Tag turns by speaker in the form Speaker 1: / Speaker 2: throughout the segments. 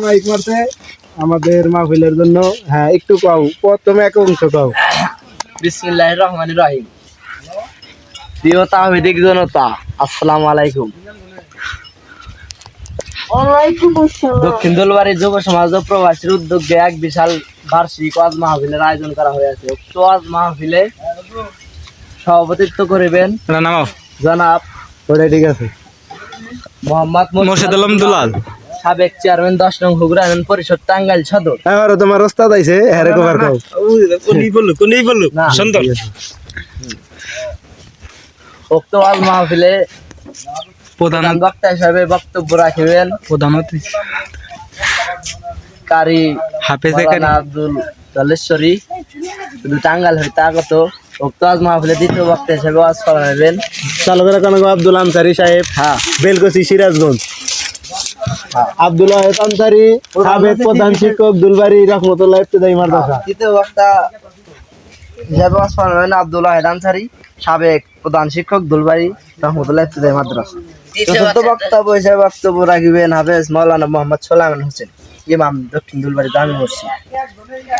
Speaker 1: Mic মারছে আমাদের মাহফিলের জন্য। হ্যাঁ একটু কাও, প্রথমে এক অংশ কাও।
Speaker 2: বিসমিল্লাহির রহমানির রহিম। প্রিয় তাওহীদিক জনতা, আসসালামু আলাইকুম। দক্ষিণ দোলবাড়ি যুব সমাজ ও প্রবাসীর উদ্যোগে এক বিশাল বার্ষিক ওয়াজ মাহফিলের আয়োজন করা হয়েছে। উক্ত ওয়াজ মাহফিলে সভাপতিত্ব করিবেন জনাব
Speaker 1: ঠিক আছে
Speaker 2: মোহাম্মদ মোর্শেদ আলম দুলাল, সাবেক চেয়ারম্যান 10 নং হুগরা ইউনিয়ন পরিষদ টাঙ্গাইল সদর।
Speaker 1: এবারে তোমার ওস্তাদ আইছে, হ্যাঁ কভার কাও। কোনি বললো সুন্দর।
Speaker 2: উক্ত ওয়াজ মাহফিলে প্রধান বক্তা হিসেবে বক্তব্য রাখিবেন প্রধান অতিথি কারি হাফেজ আব্দুল দলেশ্বরী, শুধু টাঙ্গাইল হইতে আগত। উক্ত ওয়াজ মাহফিলে দ্বিতীয় বক্তা হিসেবে ওয়াজ করাবেন
Speaker 1: চালকের আব্দুল আনসারী সাহেব, হ্যাঁ বেলকুচি সিরাজগঞ্জ। আব্দুল ওয়াহেদ আনসারী, সাবেক প্রধান শিক্ষক দুলবাড়ি রহমতুল্লাহ ইবতেদায়ী মাদ্রাসা।
Speaker 2: তৃতীয় বক্তা হিসেবে ওয়াজ করাবেন আব্দুল ওয়াহেদ আনসারী, সাবেক প্রধান শিক্ষক দুলবাড়ি রহমতুল্লাহ ইবতেদায়ী মাদ্রাসা। চতুর্থ বক্তব্য হিসেবে বক্তব্য রাখিবেন হাফেজ মাওলানা মোহাম্মদ সোলাইমান হোসেন, ইমাম দক্ষিণ দুলবাড়ি জামি মসজিদ।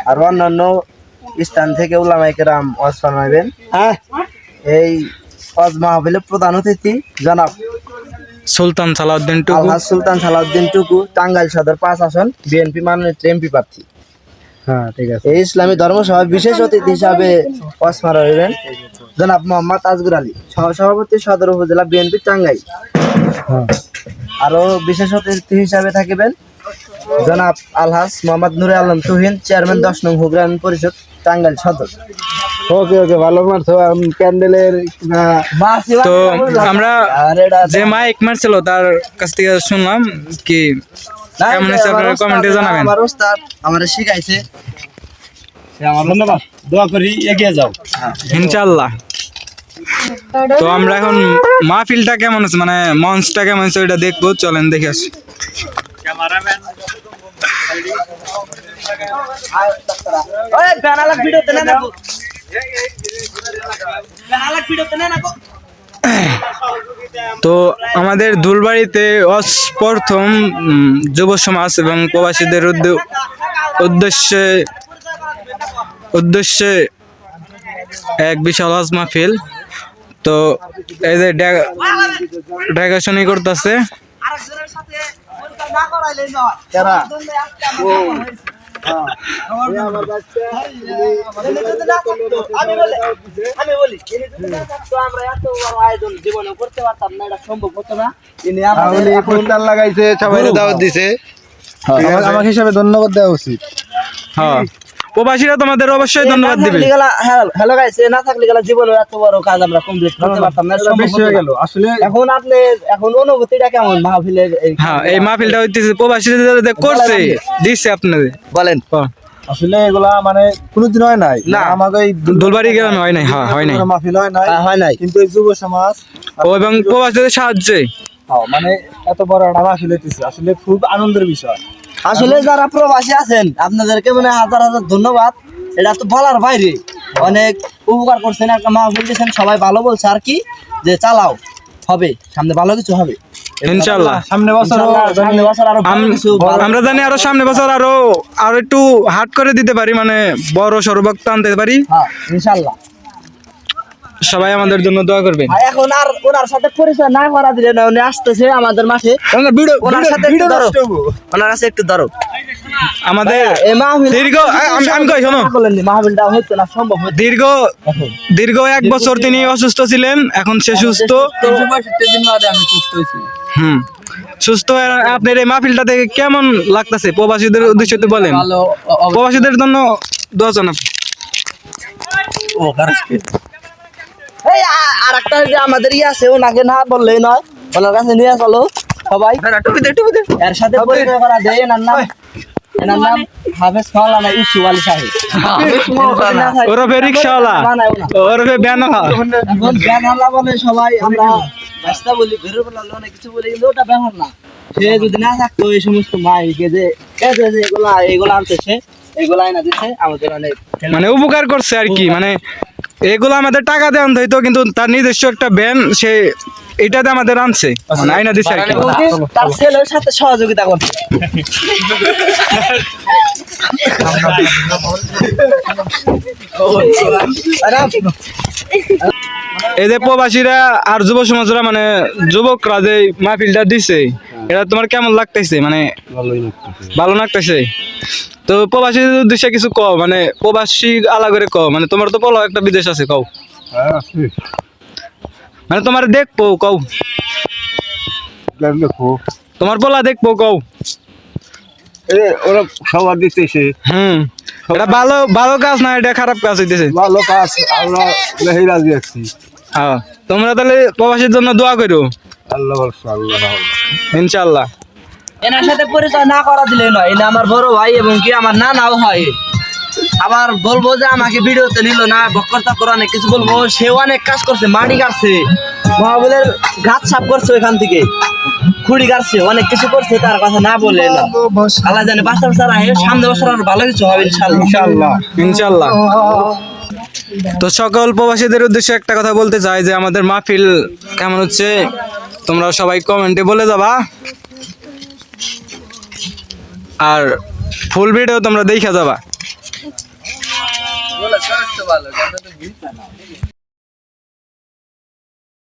Speaker 2: আর অন্যান্য স্থান থেকে উলামায়ে কেরাম ওয়াজ ফরমাইবেন। এই ওয়াজ মাহফিলে প্রধান অতিথি জনাব
Speaker 3: সুলতান সালাউদ্দিন টুকু,
Speaker 2: আলহাজ সুলতান সালাউদ্দিন টুকু, টাঙ্গাইল সদর 5 আসন বিএনপি মনোনীত এমপি প্রার্থী।
Speaker 1: হ্যাঁ ঠিক আছে।
Speaker 2: এই ইসলামী ধর্মসভায় বিশেষ অতিথি হিসাবে ওয়াজ মাহফিলের জনাব মোহাম্মদ আজগর আলী, সহসভাপতি সদর উপজেলা বিএনপি টাঙ্গাইল। আরো বিশেষ অতিথি হিসাবে থাকিবেন জনাব আলহাজ মোহাম্মদ নুরে আলম তুহিন, চেয়ারম্যান 10 নং হুগরা ইউনিয়ন পরিষদ টাঙ্গাইল সদর।
Speaker 1: ওকে ওকে, ভালো মারছো। প্যান্ডেলের
Speaker 3: তো আমরা যে মাইক মারছিল তার কাছ থেকে শুনলাম কি কেমন হয়েছে আপনারা কমেন্টে জানাবেন।
Speaker 2: আমার ওস্তাদ আমারে শিখাইছে,
Speaker 1: ধন্যবাদ, দোয়া করি এগিয়ে যাও
Speaker 3: ইনশাআল্লাহ। তো আমরা এখন মাহফিলটা কেমন আছে, মানে মঞ্চটা কেমন আছে ওইটা দেখবো, চলেন দেখে আসি। তো আমাদের দুলবাড়িতে প্রথম যুব সমাজ এবং প্রবাসীদের উদ্দেশ্যে এক বিশাল ওয়াজ মাহফিল। তো এই যে ডেকাশনি করতেছে
Speaker 1: লাগাইছে, সবাই দাওয়াত দিছে, আমার হিসাবে ধন্যবাদ দেওয়া উচিত।
Speaker 3: হ্যাঁ, প্রবাসীরা তোমাদের অবশ্যই ধন্যবাদ দিবে।
Speaker 2: হ্যালো গাইস, না থাকলে গেলা জীবনের এত বড় কাজ আমরা কমপ্লিট করতে পারতাম না,
Speaker 1: বেশি হয়ে গেল আসলে।
Speaker 2: এখন অনুভূতিটা কেমন মাহফিলের?
Speaker 3: হ্যাঁ, এই মাহফিলটা হইতেছে প্রবাসীরা করছে, দিচ্ছে আপনাদের।
Speaker 2: বলেন।
Speaker 1: আসলে এগুলা মানে কোনোদিন হয় নাই
Speaker 2: না,
Speaker 1: আমাদের এই
Speaker 3: দুলবাড়ি গ্রামে হয় নাই। হ্যাঁ হয় নাই,
Speaker 1: মাহফিল হয় নাই, কিন্তু এই যুব সমাজ
Speaker 3: এবং প্রবাসীদের সাহায্যে
Speaker 1: মানে এত বড় একটা মাহফিল হইতেছে, আসলে খুব আনন্দের বিষয়।
Speaker 2: আসলে যারা প্রবাসী আছেন আপনাদেরকে মানে হাজার হাজার ধন্যবাদ। এটা তো বলার বাইরে, অনেক উপকার করছেন, একটা মাহফিল দিয়েছেন, সবাই ভালো বলছে আর কি, যে চালাও, হবে সামনে ভালো কিছু হবে
Speaker 3: ইনশাআল্লাহ।
Speaker 1: সামনে বছর
Speaker 2: আরো ভালো কিছু
Speaker 3: আমরা জানি আরো সামনে বছর আরো একটু হাট করে দিতে পারি, মানে বড় সর্বক্ত আনতে পারি।
Speaker 2: হ্যাঁ ইনশাআল্লাহ।
Speaker 3: সবাই আমাদের জন্য দোয়া করবেন।
Speaker 2: এখন আর ওনার সাথে পরিচয় না করা দিলে না, উনি আসতেছে আমাদের মাঠে, ওনার সাথে একটু ধরো, ওনার কাছে একটু ধরো।
Speaker 3: আমাদের দীর্ঘ আমি কই শোনো,
Speaker 2: মাহফিলটা হচ্ছে না সম্ভব,
Speaker 3: দীর্ঘ 1 বছর তিনি অসুস্থ ছিলেন, এখন সে সুস্থ।
Speaker 2: 365 দিন বাদে আমি সুস্থ হয়েছি।
Speaker 3: সুস্থ। আপনার এই মাহফিলটা দেখে কেমন লাগতেছে? প্রবাসীদের উদ্দেশ্যে তো বলেন, প্রবাসীদের জন্য দোয়া জানান।
Speaker 2: এই আর একটা যে আমাদের আছে, ওনাকে না বললেই নয়, ওনার কাছে নিয়ে চলো সবাই, এর সাথে পরিচয় করা দেয়। এনার নাম হাফেজ মাওলানা ইউসুফ আলী সাহেব,
Speaker 3: ওরফে রিকশাওয়ালা, ওরফে ব্যানওয়ালা।
Speaker 2: এখন ব্যানওয়ালা বলে সবাই, আমরা রাস্তা বলি, ঘরের বলে অনেক কিছু বলি, কিন্তু ওটা ব্যাপার না। সে যদি না থাকতো এই সমস্ত মাইকে যে এগুলা আনতেছে, এগুলা আইনা দিচ্ছে, আমাদের অনেক
Speaker 3: মানে উপকার করছে আর কি। মানে এগুলো আমাদের টাকা দিয়ে আনতে হইতো, কিন্তু তার নিজস্ব একটা ব্যান সে এটাতে আমাদের আনছে মানে আইনা দিছে আর কি।
Speaker 2: তার ছেলের সাথে সহযোগিতা করছে।
Speaker 3: এই যে প্রবাসীরা আর যুব সমাজরা মানে যুবকরা যে মাহফিলটা দিছে এটা তোমার কেমন লাগতেছে মানে ভালো লাগতেছে? তো প্রবাসীদের উদ্দেশ্যে কিছু কও, মানে প্রবাসী আলা করে কও, মানে তোমার তো বলো একটা বিদেশ আছে কও, মানে তোমার দেখবো কও, তোমার বলা দেখবো কও।
Speaker 1: ওরা সবার দিতেছে
Speaker 3: এটা ভালো ভালো কাজ না, এটা খারাপ কাজ হইতেছে।
Speaker 1: ভালো কাজ, আমরা রাজি আছি।
Speaker 3: হ্যাঁ, তোমরা তাহলে প্রবাসীর জন্য দোয়া করো
Speaker 1: আল্লাহ
Speaker 3: ইনশাআল্লাহ।
Speaker 2: এনার সাথে পরিচয় না করা দিলে নয়, এনা আমার বড় ভাই এবং কি আমার নানাও হয়। আবার বলবো যে আমাকে ভিডিওতে নিল না, বক্করতা করে অনেক কিছু বলবো। সেও অনেক কাজ করছে, মাটি কাটছে, মহাবলের গাছ সাফ করছে, ওইখান থেকে খুঁড়ি কাটছে, অনেক কিছু করছে, তার কথা না বলে না। আল্লাহ জানে বাচ্চা বাচ্চারা সামনে বছর আর ভালো কিছু হবে ইনশাআল্লাহ।
Speaker 3: ইনশাআল্লাহ। তো সকল প্রবাসীদের উদ্দেশ্যে একটা কথা বলতে চাই যে আমাদের মাহফিল কেমন হচ্ছে তোমরা সবাই কমেন্টে বলে যাবা, আর ফুল ভিডিও তোমরা দেখা যাবা।